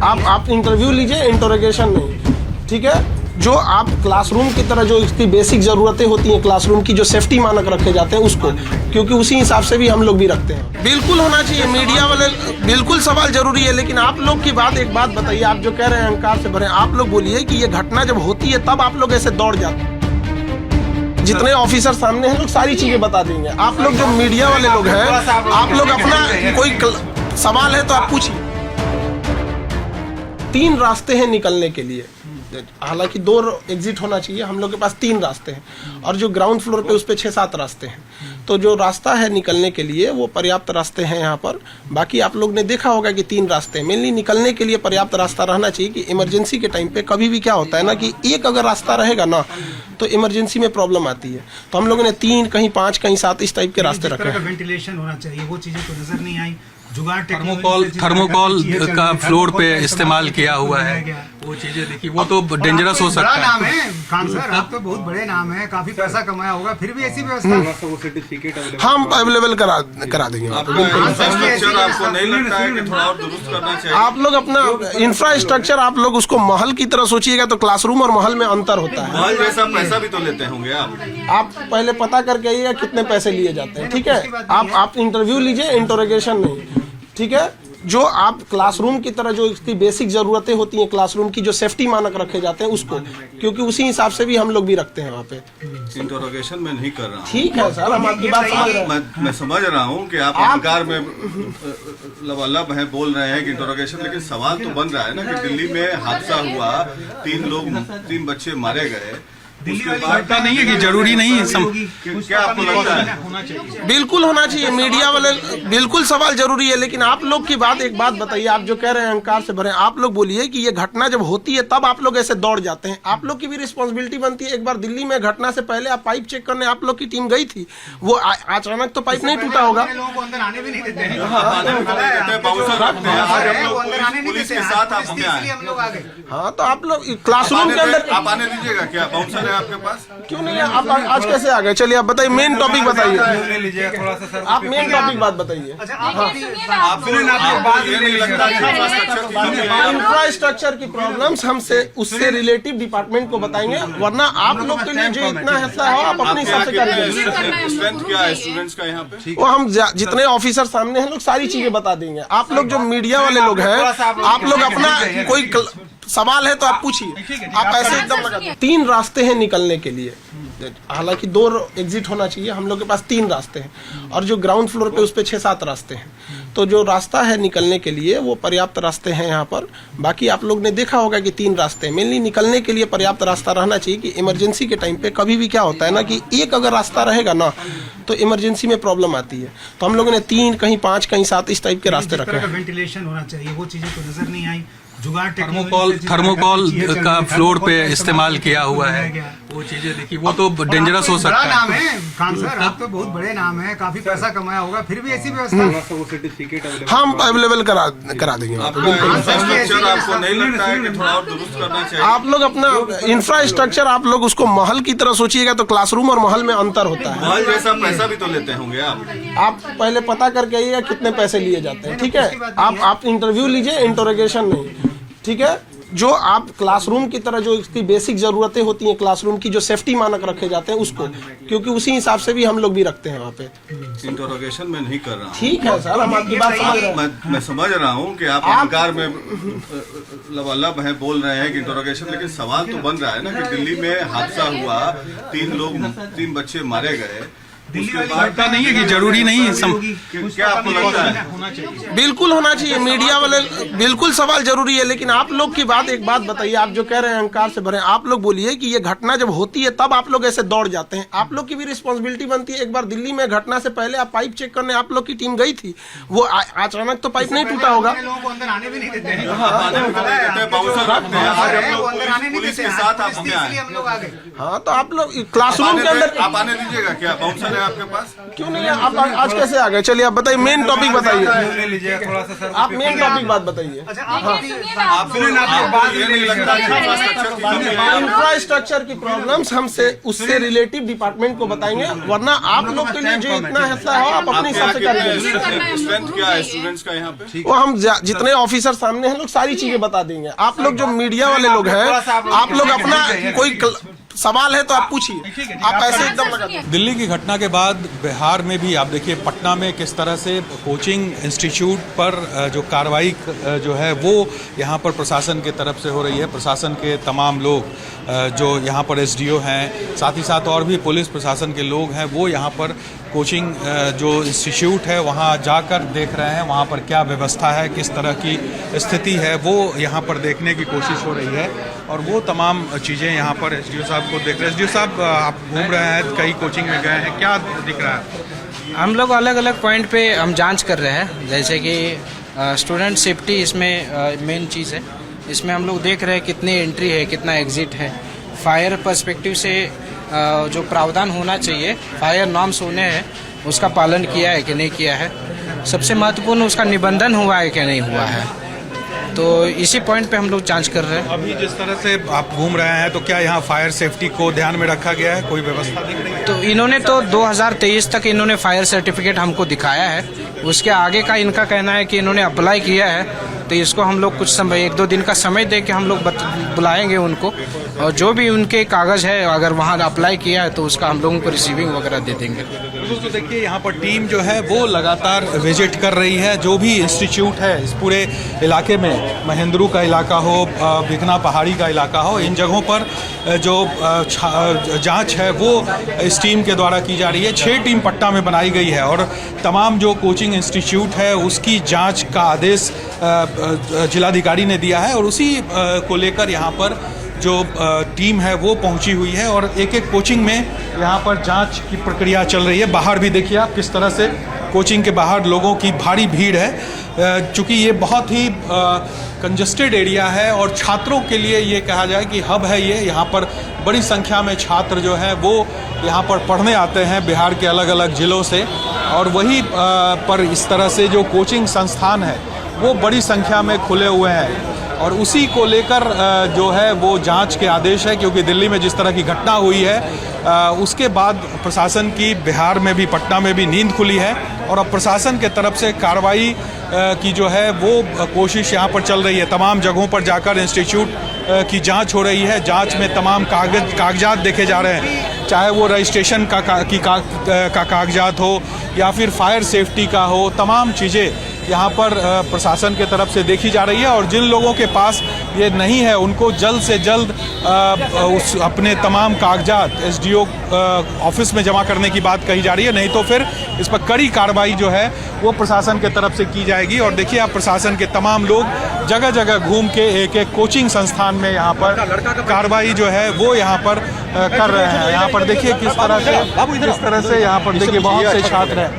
आप इंटरव्यू लीजिए, इंटरोगेशन नहीं, ठीक है। जो आप क्लासरूम की तरह जो इसकी बेसिक ज़रूरतें होती हैं क्लासरूम की, जो सेफ्टी मानक रखे जाते हैं उसको, क्योंकि उसी हिसाब से भी हम लोग भी रखते हैं। बिल्कुल होना चाहिए, मीडिया वाले बिल्कुल सवाल जरूरी है, लेकिन आप लोग की बात एक बात बताइए, आप जो कह रहे हैं अहंकार से भरे, आप लोग बोलिए कि ये घटना जब होती है तब आप लोग ऐसे दौड़ जाते हैं। जितने ऑफिसर सामने हैं लोग सारी चीजें बता देंगे। आप लोग जो मीडिया वाले लोग हैं, आप लोग अपना कोई सवाल है तो आप पूछिए। 3 रास्ते हैं निकलने के लिए, हालांकि 2 एग्जिट होना चाहिए, हम लोग के पास 3 रास्ते हैं, और जो ग्राउंड फ्लोर पे उस पे 6-7 रास्ते हैं। तो जो रास्ता है निकलने के लिए वो पर्याप्त रास्ते हैं यहाँ पर। बाकी आप लोग ने देखा होगा कि 3 रास्ते हैं। मेनली निकलने के लिए पर्याप्त रास्ता रहना चाहिए कि इमरजेंसी के टाइम पे कभी भी क्या होता है ना कि एक अगर रास्ता रहेगा ना तो इमरजेंसी में प्रॉब्लम आती है। तो हम लोगों ने 3, कहीं 5, कहीं 7 इस टाइप के रास्ते रखे हैं। वेंटिलेशन होना चाहिए, वो चीजें तो नजर नहीं आई। थर्मोकॉल का फ्लोर पे इस्तेमाल किया हुआ है, वो चीजें देखिए, वो तो डेंजरस हो सकता है। नाम है खान सर, आप तो बहुत बड़े नाम है, काफी पैसा कमाया होगा, फिर भी ऐसी व्यवस्था हम अवेलेबल करा देंगे। आपको नहीं लगता है कि थोड़ा और दुरुस्त करना चाहिए? आप लोग अपना इंफ्रास्ट्रक्चर आप लोग उसको महल की तरह सोचिएगा तो क्लासरूम और महल में अंतर होता है। महल जैसा पैसा भी तो लेते होंगे आप पहले पता करके आइएगा कितने पैसे लिए जाते हैं, ठीक है। आप इंटरव्यू लीजिए, इंटरोगेशन नहीं, ठीक है। जो आप क्लासरूम की तरह जो इसकी बेसिक ज़रूरतें होती हैं क्लासरूम की, जो सेफ्टी मानक रखे जाते हैं उसको, क्योंकि उसी हिसाब से भी हम लोग भी रखते हैं वहाँ पे। इंटरोगेशन में नहीं कर रहा हूँ, ठीक है सर, हम आपकी बात समझ रहे हैं। मैं समझ रहा हूँ कि आप अहंकार में लबालब है, बोल रहे हैं कि इंटरोगेशन, लेकिन सवाल तो बन रहा है ना कि दिल्ली में हादसा हुआ, 3 बच्चे मारे गए। लगता नहीं है कि जरूरी नहीं है, क्या आपको लगता है? बिल्कुल होना चाहिए, मीडिया वाले बिल्कुल सवाल जरूरी है, लेकिन आप लोग की बात एक बात बताइए, आप जो कह रहे हैं अहंकार से भरे, आप लोग बोलिए कि ये घटना जब होती है तब आप लोग ऐसे दौड़ जाते हैं। आप लोग की भी रिस्पॉन्सिबिलिटी बनती है। एक बार दिल्ली में घटना से पहले आप पाइप चेक करने आप लोग की टीम गई थी, वो अचानक तो पाइप नहीं टूटा होगा। हाँ, तो आप लोग क्लासरूम के अंदर आप आने दीजिएगा क्या? बाउंसर है आपके पास? क्यों नहीं है? आप आज कैसे आ गए? चलिए आप बताइए, मेन टॉपिक बताइए, आप मेन टॉपिक बात बताइए। इंफ्रास्ट्रक्चर की प्रॉब्लम्स हमसे उससे रिलेटिव डिपार्टमेंट को बताएंगे, वरना आप लोग के लिए जो इतना हिस्सा हो आप अपने हिसाब से करिए। स्ट्रेंथ क्या है स्टूडेंट्स का यहाँ पे? वो हम जितने ऑफिसर सामने हैं लोग सारी चीजें बता देंगे। आप लोग जो मीडिया वाले लोग हैं, आप लोग अपना कोई सवाल है तो आप पूछिए। आप ऐसे एकदम लगा 3 रास्ते हैं निकलने के लिए, हालांकि 2 एग्जिट होना चाहिए, हम लोग के पास 3 रास्ते हैं, और जो ग्राउंड फ्लोर पे उस पे 6-7 रास्ते हैं। तो जो रास्ता है निकलने के लिए वो पर्याप्त रास्ते हैं यहाँ पर। बाकी आप लोग ने देखा होगा कि 3 रास्ते हैं। मेनली निकलने के लिए पर्याप्त रास्ता रहना चाहिए कि इमरजेंसी के टाइम पे कभी भी क्या होता है ना कि एक अगर रास्ता रहेगा ना तो इमरजेंसी में प्रॉब्लम आती है। तो हम लोगों ने 3, कहीं 5, कहीं 7 इस टाइप के रास्ते रखे हैं। वेंटिलेशन होना चाहिए, वो चीजें तो नजर नहीं आई। थर्मोकॉल का फ्लोर पे इस्तेमाल किया हुआ है, वो चीजें देखिए, वो तो डेंजरस हो सकता है। नाम है खान सर, आप तो बहुत बड़े नाम है, काफी पैसा कमाया होगा, फिर भी ऐसी व्यवस्था हम अवेलेबल करा देंगे। आपको नहीं लगता है कि थोड़ा और दुरुस्त करना चाहिए? आप लोग अपना इंफ्रास्ट्रक्चर आप लोग उसको महल की तरह सोचिएगा तो क्लासरूम और महल में अंतर होता है। महल जैसा पैसा भी तो लेते होंगे आप पहले पता करके आइएगा कितने पैसे लिए जाते हैं, ठीक है। आप इंटरव्यू लीजिए, इंटरोगेशन नहीं, ठीक है। जो आप क्लासरूम की तरह जो इसकी बेसिक ज़रूरतें होती हैं क्लासरूम की, जो सेफ्टी मानक रखे जाते हैं उसको, क्योंकि उसी हिसाब से भी हम लोग भी रखते हैं वहाँ पे। इंटरोगेशन में नहीं कर रहा हूँ, ठीक है सर, हम आपकी बात समझ रहे हैं। मैं समझ रहा हूँ कि आप अहंकार में लबालब है, बोल रहे हैं कि इंटरोगेशन, लेकिन सवाल तो बन रहा है ना कि दिल्ली में हादसा हुआ, 3 बच्चे मारे गए। लगता नहीं है कि जरूरी नहीं है, क्या आपको लगता है? बिल्कुल होना चाहिए, मीडिया वाले बिल्कुल सवाल जरूरी है, लेकिन आप लोग की बात एक बात बताइए, आप जो कह रहे हैं अहंकार से भरे, आप लोग बोलिए कि ये घटना जब होती है तब आप लोग ऐसे दौड़ जाते हैं। आप लोग की भी रिस्पॉन्सिबिलिटी बनती है। एक बार दिल्ली में घटना से पहले आप पाइप चेक करने आप लोग की टीम गई थी, वो अचानक तो पाइप नहीं टूटा होगा। पुलिस के साथ आप हाँ, तो आप लोग क्लासरूम के अंदर आप आने दीजिएगा क्या? बाउंसर है आपके पास? क्यों नहीं है? आप आज कैसे आ गए? चलिए आप बताइए, मेन टॉपिक बताइए, ले लीजिए थोड़ा सा सर। आप मेन टॉपिक बात बताइए। इंफ्रास्ट्रक्चर की प्रॉब्लम्स हमसे उससे रिलेटिव डिपार्टमेंट को बताएंगे, वरना आप लोग के लिए जो इतना हिस्सा हो आप अपने हिसाब से करेंगे। स्ट्रेंथ क्या है स्टूडेंट्स का यहाँ पे? वो हम जितने ऑफिसर सामने हैं लोग सारी चीजें बता देंगे। आप लोग जो मीडिया वाले लोग हैं, आप लोग अपना कोई सवाल है तो आप पूछिए, आप ऐसे एकदम लगा दें। दिल्ली की घटना के बाद बिहार में भी आप देखिए पटना में किस तरह से कोचिंग इंस्टीट्यूट पर जो कार्रवाई जो है वो यहाँ पर प्रशासन की तरफ से हो रही है। प्रशासन के तमाम लोग जो यहाँ पर एसडीओ हैं, साथ ही साथ और भी पुलिस प्रशासन के लोग हैं, वो यहाँ पर कोचिंग जो इंस्टीट्यूट है वहाँ जाकर देख रहे हैं वहाँ पर क्या व्यवस्था है, किस तरह की स्थिति है, वो यहाँ पर देखने की कोशिश हो रही है। और वो तमाम चीज़ें यहाँ पर एसडीओ साहब को देख रहे हैं। एसडीओ साहब आप घूम रहे हैं, कई कोचिंग में गए हैं, क्या दिख रहा है? हम लोग अलग अलग पॉइंट पे हम जांच कर रहे हैं, जैसे कि स्टूडेंट सेफ्टी इसमें मेन चीज़ है। इसमें हम लोग देख रहे हैं कितनी एंट्री है, कितना एग्जिट है। फायर पर्सपेक्टिव से जो प्रावधान होना चाहिए, फायर नॉर्म्स होने हैं, उसका पालन किया है कि नहीं किया है। सबसे महत्वपूर्ण उसका निबंधन हुआ है कि नहीं हुआ है। तो इसी पॉइंट पे हम लोग जांच कर रहे हैं। अभी जिस तरह से आप घूम रहे हैं तो क्या यहाँ फायर सेफ्टी को ध्यान में रखा गया है, कोई व्यवस्था दिख रही है? तो इन्होंने तो 2023 तक इन्होंने फायर सर्टिफिकेट हमको दिखाया है। उसके आगे का इनका कहना है कि इन्होंने अप्लाई किया है, तो इसको हम लोग कुछ समय 1-2 दिन का समय दे के हम लोग बुलाएंगे उनको, और जो भी उनके कागज़ है अगर वहाँ अप्लाई किया है तो उसका हम लोगों को रिसीविंग वगैरह दे देंगे। तो देखिए यहाँ पर टीम जो है वो लगातार विजिट कर रही है, जो भी इंस्टीट्यूट है इस पूरे इलाके में, महेंद्रू का इलाका हो, बिकना पहाड़ी का इलाका हो, इन जगहों पर जो जांच है वो इस टीम के द्वारा की जा रही है। 6 टीम पटना में बनाई गई है और तमाम जो कोचिंग इंस्टीट्यूट है उसकी जांच का आदेश जिलाधिकारी ने दिया है, और उसी को लेकर यहाँ पर जो टीम है वो पहुंची हुई है। और एक एक कोचिंग में यहाँ पर जांच की प्रक्रिया चल रही है। बाहर भी देखिए आप किस तरह से कोचिंग के बाहर लोगों की भारी भीड़ है, चूँकि ये बहुत ही कंजस्टेड एरिया है और छात्रों के लिए ये कहा जाए कि हब है ये। यहाँ पर बड़ी संख्या में छात्र जो हैं वो यहाँ पर पढ़ने आते हैं बिहार के अलग अलग ज़िलों से, और वहीं पर इस तरह से जो कोचिंग संस्थान है वो बड़ी संख्या में खुले हुए हैं। और उसी को लेकर जो है वो जांच के आदेश है, क्योंकि दिल्ली में जिस तरह की घटना हुई है उसके बाद प्रशासन की बिहार में भी, पटना में भी नींद खुली है, और अब प्रशासन के तरफ से कार्रवाई की जो है वो कोशिश यहाँ पर चल रही है। तमाम जगहों पर जाकर इंस्टीट्यूट की जांच हो रही है। जांच में तमाम कागजात देखे जा रहे हैं, चाहे वो रजिस्ट्रेशन का कागजात हो या फिर फायर सेफ्टी का हो, तमाम चीज़ें यहाँ पर प्रशासन के तरफ से देखी जा रही है। और जिन लोगों के पास ये नहीं है उनको जल्द से जल्द उस अपने तमाम कागजात एसडीओ ऑफिस में जमा करने की बात कही जा रही है, नहीं तो फिर इस पर कड़ी कार्रवाई जो है वो प्रशासन के तरफ से की जाएगी। और देखिए आप प्रशासन के तमाम लोग जगह जगह घूम के एक एक कोचिंग संस्थान में यहाँ पर कार्रवाई जो है वो यहाँ पर कर रहे हैं। यहाँ पर देखिए किस तरह से यहाँ पर देखिए बहुत से छात्र हैं।